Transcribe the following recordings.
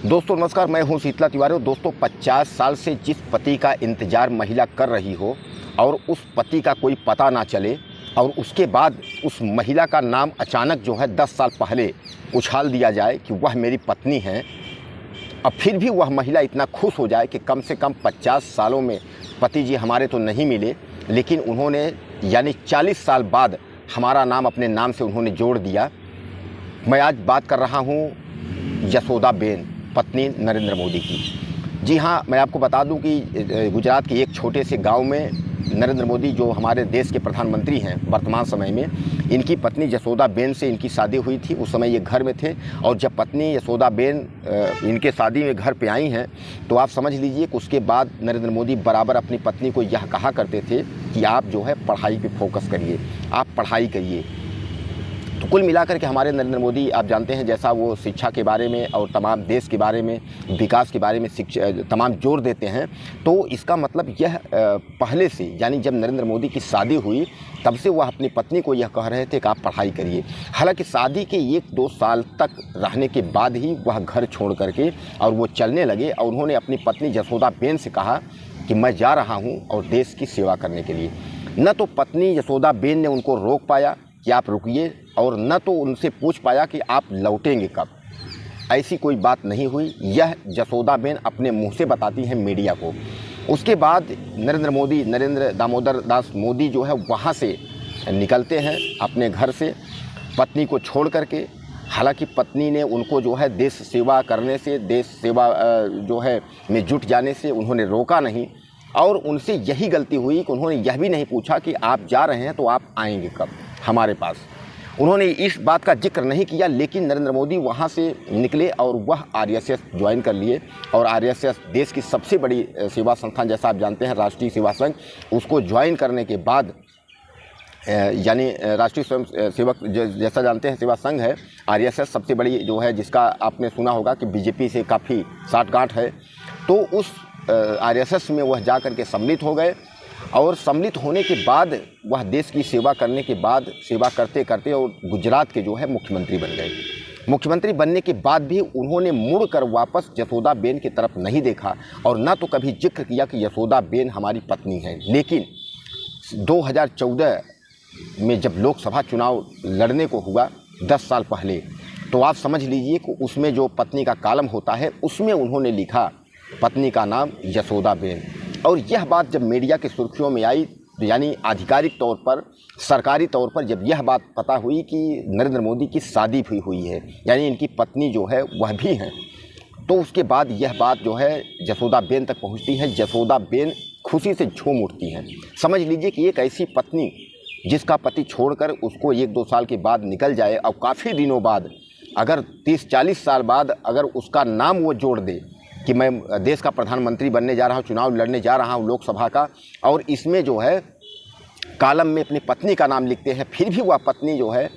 दोस्तों नमस्कार, मैं हूं शीतला तिवारी। दोस्तों 50 साल से जिस पति का इंतज़ार महिला कर रही हो और उस पति का कोई पता ना चले और उसके बाद उस महिला का नाम अचानक जो है 10 साल पहले उछाल दिया जाए कि वह मेरी पत्नी है, अब फिर भी वह महिला इतना खुश हो जाए कि कम से कम 50 सालों में पति जी हमारे तो नहीं मिले, लेकिन उन्होंने यानी 40 साल बाद हमारा नाम अपने नाम से उन्होंने जोड़ दिया। मैं आज बात कर रहा हूँ यशोदाबेन, पत्नी नरेंद्र मोदी की। जी हाँ, मैं आपको बता दूं कि गुजरात के एक छोटे से गांव में नरेंद्र मोदी जो हमारे देश के प्रधानमंत्री हैं वर्तमान समय में, इनकी पत्नी यशोदाबेन से इनकी शादी हुई थी। उस समय ये घर में थे और जब पत्नी यशोदाबेन इनके शादी में घर पे आई हैं तो आप समझ लीजिए कि उसके बाद नरेंद्र मोदी बराबर अपनी पत्नी को यह कहा करते थे कि आप जो है पढ़ाई पे फोकस करिए, आप पढ़ाई करिए। तो कुल मिलाकर के हमारे नरेंद्र मोदी, आप जानते हैं, जैसा वो शिक्षा के बारे में और तमाम देश के बारे में, विकास के बारे में तमाम जोर देते हैं, तो इसका मतलब यह पहले से यानी जब नरेंद्र मोदी की शादी हुई तब से वह अपनी पत्नी को यह कह रहे थे कि आप पढ़ाई करिए। हालांकि शादी के 1-2 साल तक रहने के बाद ही वह घर छोड़ करके और वो चलने लगे और उन्होंने अपनी पत्नी यशोदाबेन से कहा कि मैं जा रहा हूँ और देश की सेवा करने के लिए। न तो पत्नी यशोदाबेन ने उनको रोक पाया कि आप रुकिए और न तो उनसे पूछ पाया कि आप लौटेंगे कब। ऐसी कोई बात नहीं हुई, यह यशोदाबेन अपने मुंह से बताती हैं मीडिया को। उसके बाद नरेंद्र दामोदर दास मोदी जो है वहाँ से निकलते हैं अपने घर से पत्नी को छोड़ करके। हालांकि पत्नी ने उनको जो है देश सेवा करने से, देश सेवा जो है में जुट जाने से उन्होंने रोका नहीं और उनसे यही गलती हुई कि उन्होंने यह भी नहीं पूछा कि आप जा रहे हैं तो आप आएंगे कब हमारे पास। उन्होंने इस बात का जिक्र नहीं किया, लेकिन नरेंद्र मोदी वहाँ से निकले और वह आरएसएस ज्वाइन कर लिए। और आरएसएस देश की सबसे बड़ी सेवा संस्थान, जैसा आप जानते हैं, राष्ट्रीय सेवा संघ, उसको ज्वाइन करने के बाद यानी राष्ट्रीय स्वयं सेवक जैसा जानते हैं सेवा संघ है, आरएसएस सबसे बड़ी जो है, जिसका आपने सुना होगा कि बीजेपी से काफ़ी साठगांठ है। तो उस आरएसएस में वह जा कर के सम्मिलित हो गए और सम्मिलित होने के बाद वह देश की सेवा करने के बाद, सेवा करते करते और गुजरात के जो है मुख्यमंत्री बन गए। मुख्यमंत्री बनने के बाद भी उन्होंने मुड़कर वापस यशोदाबेन की तरफ नहीं देखा और न तो कभी जिक्र किया कि यशोदाबेन हमारी पत्नी है। लेकिन 2014 में जब लोकसभा चुनाव लड़ने को हुआ 10 साल पहले, तो आप समझ लीजिए कि उसमें जो पत्नी का कॉलम होता है उसमें उन्होंने लिखा पत्नी का नाम यशोदाबेन। और यह बात जब मीडिया की सुर्खियों में आई, यानी आधिकारिक तौर पर, सरकारी तौर पर जब यह बात पता हुई कि नरेंद्र मोदी की शादी भी हुई है, यानी इनकी पत्नी जो है वह भी हैं, तो उसके बाद यह बात जो है यशोदाबेन तक पहुंचती है। यशोदाबेन खुशी से झूम उठती हैं। समझ लीजिए कि एक ऐसी पत्नी जिसका पति छोड़कर उसको 1-2 साल के बाद निकल जाए और काफ़ी दिनों बाद, अगर 30-40 साल बाद अगर उसका नाम वो जोड़ दे कि मैं देश का प्रधानमंत्री बनने जा रहा हूँ, चुनाव लड़ने जा रहा हूँ लोकसभा का, और इसमें जो है कॉलम में अपनी पत्नी का नाम लिखते हैं, फिर भी वह पत्नी जो है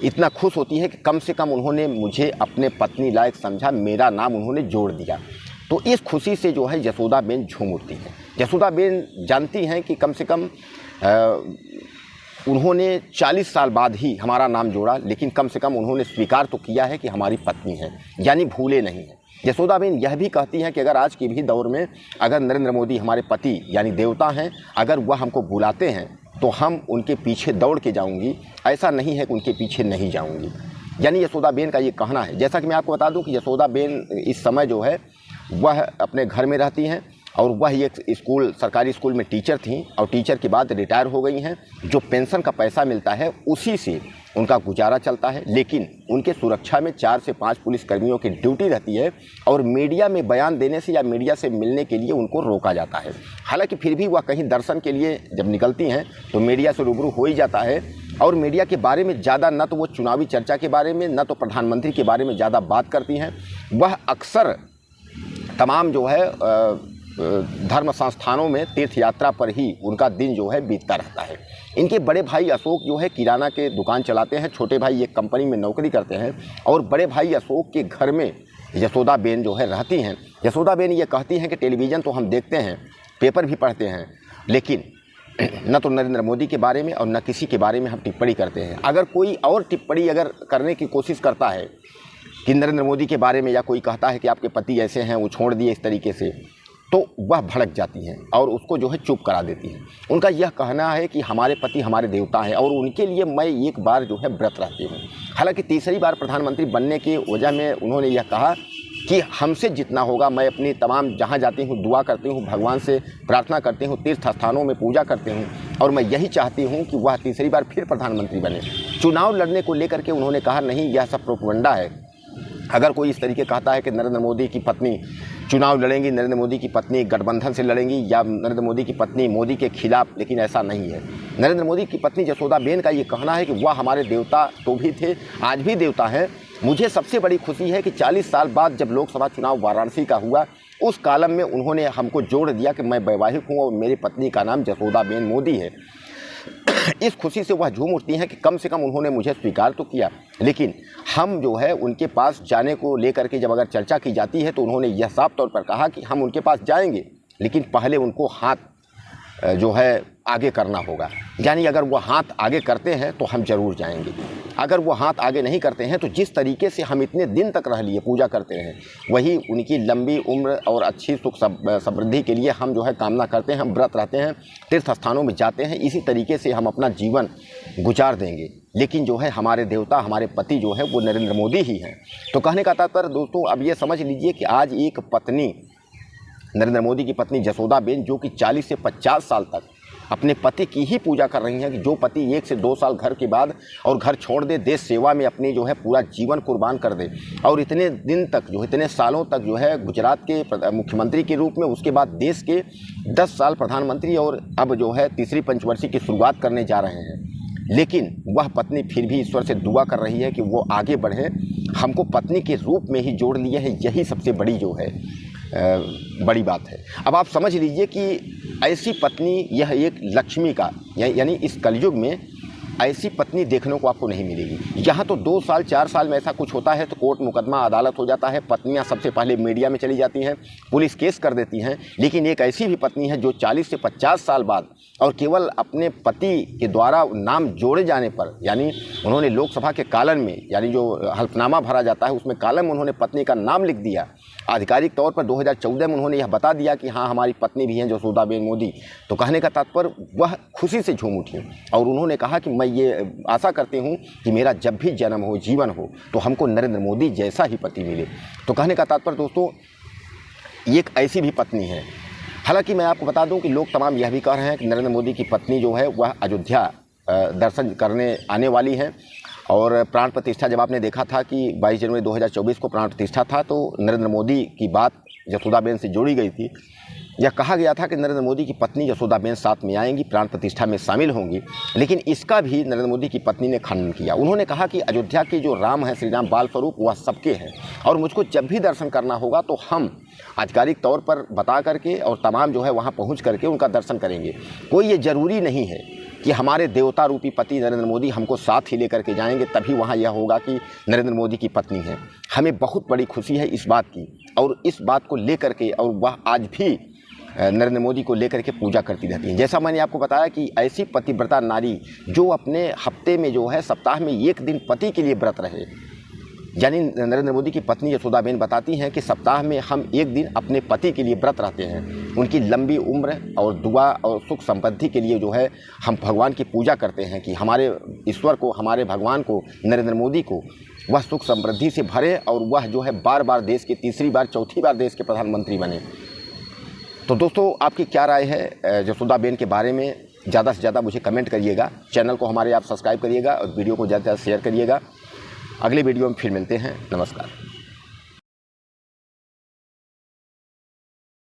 इतना खुश होती है कि कम से कम उन्होंने मुझे अपने पत्नी लायक समझा, मेरा नाम उन्होंने जोड़ दिया। तो इस खुशी से जो है यशोदाबेन झूम उठती है। यशोदाबेन जानती हैं कि कम से कम उन्होंने 40 साल बाद ही हमारा नाम जोड़ा, लेकिन कम से कम उन्होंने स्वीकार तो किया है कि हमारी पत्नी है, यानी भूले नहीं हैं। यशोदाबेन यह भी कहती हैं कि अगर आज के भी दौर में अगर नरेंद्र मोदी हमारे पति यानी देवता हैं, अगर वह हमको बुलाते हैं तो हम उनके पीछे दौड़ के जाऊंगी, ऐसा नहीं है कि उनके पीछे नहीं जाऊंगी। यानी यशोदाबेन का ये कहना है। जैसा कि मैं आपको बता दूं कि यशोदाबेन इस समय जो है वह अपने घर में रहती हैं और वह एक सरकारी स्कूल में टीचर थीं और टीचर के बाद रिटायर हो गई हैं। जो पेंशन का पैसा मिलता है उसी से उनका गुजारा चलता है, लेकिन उनके सुरक्षा में 4 से 5 पुलिसकर्मियों की ड्यूटी रहती है और मीडिया में बयान देने से या मीडिया से मिलने के लिए उनको रोका जाता है। हालांकि फिर भी वह कहीं दर्शन के लिए जब निकलती हैं तो मीडिया से रूबरू हो ही जाता है और मीडिया के बारे में ज़्यादा न तो वो चुनावी चर्चा के बारे में, न तो प्रधानमंत्री के बारे में ज़्यादा बात करती हैं। वह अक्सर तमाम जो है धर्म संस्थानों में तीर्थ यात्रा पर ही उनका दिन जो है बीतता रहता है। इनके बड़े भाई अशोक जो है किराना के दुकान चलाते हैं, छोटे भाई एक कंपनी में नौकरी करते हैं और बड़े भाई अशोक के घर में यशोदाबेन जो है रहती हैं। यशोदाबेन ये कहती हैं कि टेलीविज़न तो हम देखते हैं, पेपर भी पढ़ते हैं, लेकिन न तो नरेंद्र मोदी के बारे में और न किसी के बारे में हम टिप्पणी करते हैं। अगर कोई और टिप्पणी अगर करने की कोशिश करता है कि नरेंद्र मोदी के बारे में या कोई कहता है कि आपके पति ऐसे हैं, वो छोड़ दिए इस तरीके से, तो वह भड़क जाती हैं और उसको जो है चुप करा देती हैं। उनका यह कहना है कि हमारे पति हमारे देवता हैं और उनके लिए मैं एक बार जो है व्रत रहती हूँ। हालांकि तीसरी बार प्रधानमंत्री बनने की वजह में उन्होंने यह कहा कि हमसे जितना होगा, मैं अपनी तमाम जहाँ जाती हूँ दुआ करती हूँ, भगवान से प्रार्थना करती हूँ, तीर्थ स्थानों में पूजा करती हूँ और मैं यही चाहती हूँ कि वह तीसरी बार फिर प्रधानमंत्री बने। चुनाव लड़ने को लेकर के उन्होंने कहा नहीं, यह सब प्रोपगंडा है। अगर कोई इस तरीके कहता है कि नरेंद्र मोदी की पत्नी चुनाव लड़ेंगी, नरेंद्र मोदी की पत्नी गठबंधन से लड़ेंगी या नरेंद्र मोदी की पत्नी मोदी के खिलाफ, लेकिन ऐसा नहीं है। नरेंद्र मोदी की पत्नी जसोदाबेन का ये कहना है कि वह हमारे देवता तो भी थे, आज भी देवता हैं। मुझे सबसे बड़ी खुशी है कि 40 साल बाद जब लोकसभा चुनाव वाराणसी का हुआ, उस कालम में उन्होंने हमको जोड़ दिया कि मैं वैवाहिक हूँ और मेरी पत्नी का नाम जसोदाबेन मोदी है। इस खुशी से वह झूम उठती हैं कि कम से कम उन्होंने मुझे स्वीकार तो किया। लेकिन हम जो है उनके पास जाने को लेकर के जब अगर चर्चा की जाती है तो उन्होंने यह साफ तौर पर कहा कि हम उनके पास जाएंगे, लेकिन पहले उनको हाथ जो है आगे करना होगा। यानी अगर वो हाथ आगे करते हैं तो हम जरूर जाएंगे, अगर वो हाथ आगे नहीं करते हैं तो जिस तरीके से हम इतने दिन तक रह लिए पूजा करते हैं, वही उनकी लंबी उम्र और अच्छी सुख समृद्धि के लिए हम जो है कामना करते हैं। हम व्रत रहते हैं, तीर्थ स्थानों में जाते हैं, इसी तरीके से हम अपना जीवन गुजार देंगे। लेकिन जो है हमारे देवता, हमारे पति जो है वो नरेंद्र मोदी ही हैं। तो कहने का तात्पर्य दोस्तों अब ये समझ लीजिए कि आज एक पत्नी, नरेंद्र मोदी की पत्नी जसोदाबेन, जो कि 40 से 50 साल तक अपने पति की ही पूजा कर रही हैं, कि जो पति 1 से 2 साल घर के बाद और घर छोड़ दे, देश सेवा में अपनी जो है पूरा जीवन कुर्बान कर दे और इतने दिन तक जो इतने सालों तक जो है गुजरात के मुख्यमंत्री के रूप में, उसके बाद देश के 10 साल प्रधानमंत्री और अब जो है तीसरी पंचवर्षीय की शुरुआत करने जा रहे हैं। लेकिन वह पत्नी फिर भी ईश्वर से दुआ कर रही है कि वो आगे बढ़े, हमको पत्नी के रूप में ही जोड़ लिए हैं। यही सबसे बड़ी जो है बड़ी बात है। अब आप समझ लीजिए कि ऐसी पत्नी, यह एक लक्ष्मी का, यानी इस कलयुग में ऐसी पत्नी देखने को आपको नहीं मिलेगी। यहाँ तो 2 साल 4 साल में ऐसा कुछ होता है तो कोर्ट मुकदमा अदालत हो जाता है, पत्नियाँ सबसे पहले मीडिया में चली जाती हैं, पुलिस केस कर देती हैं। लेकिन एक ऐसी भी पत्नी है जो 40 से 50 साल बाद और केवल अपने पति के द्वारा नाम जोड़े जाने पर, यानी उन्होंने लोकसभा के कालम में, यानी जो हल्फनामा भरा जाता है उसमें कालम में उन्होंने पत्नी का नाम लिख दिया। आधिकारिक तौर पर 2014 में उन्होंने यह बता दिया कि हाँ हमारी पत्नी भी हैं जसोदाबेन मोदी। तो कहने का तात्पर्य वह खुशी से झूम उठी और उन्होंने कहा कि मैं ये आशा करती हूँ कि मेरा जब भी जन्म हो, जीवन हो, तो हमको नरेंद्र मोदी जैसा ही पति मिले। तो कहने का तात्पर्य दोस्तों एक ऐसी भी पत्नी है। हालांकि मैं आपको बता दूं कि लोग तमाम यह भी कह रहे हैं कि नरेंद्र मोदी की पत्नी जो है वह अयोध्या दर्शन करने आने वाली है। और प्राण प्रतिष्ठा जब आपने देखा था कि 22 जनवरी 2024 को प्राण प्रतिष्ठा था, तो नरेंद्र मोदी की बात जसोदाबेन से जोड़ी गई थी। यह कहा गया था कि नरेंद्र मोदी की पत्नी जसोदाबेन साथ में आएंगी, प्राण प्रतिष्ठा में शामिल होंगी। लेकिन इसका भी नरेंद्र मोदी की पत्नी ने खंडन किया। उन्होंने कहा कि अयोध्या के जो राम है, श्री राम बाल स्वरूप, वह सबके हैं और मुझको जब भी दर्शन करना होगा तो हम आधिकारिक तौर पर बता करके और तमाम जो है वहाँ पहुँच करके उनका दर्शन करेंगे। कोई ये ज़रूरी नहीं है कि हमारे देवता रूपी पति नरेंद्र मोदी हमको साथ ही लेकर के जाएंगे तभी वहाँ यह होगा कि नरेंद्र मोदी की पत्नी है। हमें बहुत बड़ी खुशी है इस बात की और इस बात को लेकर के, और वह आज भी नरेंद्र मोदी को लेकर के पूजा करती रहती हैं। जैसा मैंने आपको बताया कि ऐसी पतिव्रता नारी जो अपने हफ्ते में जो है सप्ताह में 1 दिन पति के लिए व्रत रहे, यानी नरेंद्र मोदी की पत्नी जसोदाबेन बताती हैं कि सप्ताह में हम 1 दिन अपने पति के लिए व्रत रहते हैं। उनकी लंबी उम्र और दुआ और सुख समृद्धि के लिए जो है हम भगवान की पूजा करते हैं कि हमारे ईश्वर को, हमारे भगवान को, नरेंद्र मोदी को वह सुख समृद्धि से भरे और वह जो है बार बार देश के तीसरी बार, चौथी बार देश के प्रधानमंत्री बने। तो दोस्तों आपकी क्या राय है जसोदाबेन के बारे में? ज़्यादा से ज़्यादा मुझे कमेंट करिएगा। चैनल को हमारे आप सब्सक्राइब करिएगा और वीडियो को ज़्यादा से ज़्यादा शेयर करिएगा। अगले वीडियो में फिर मिलते हैं। नमस्कार।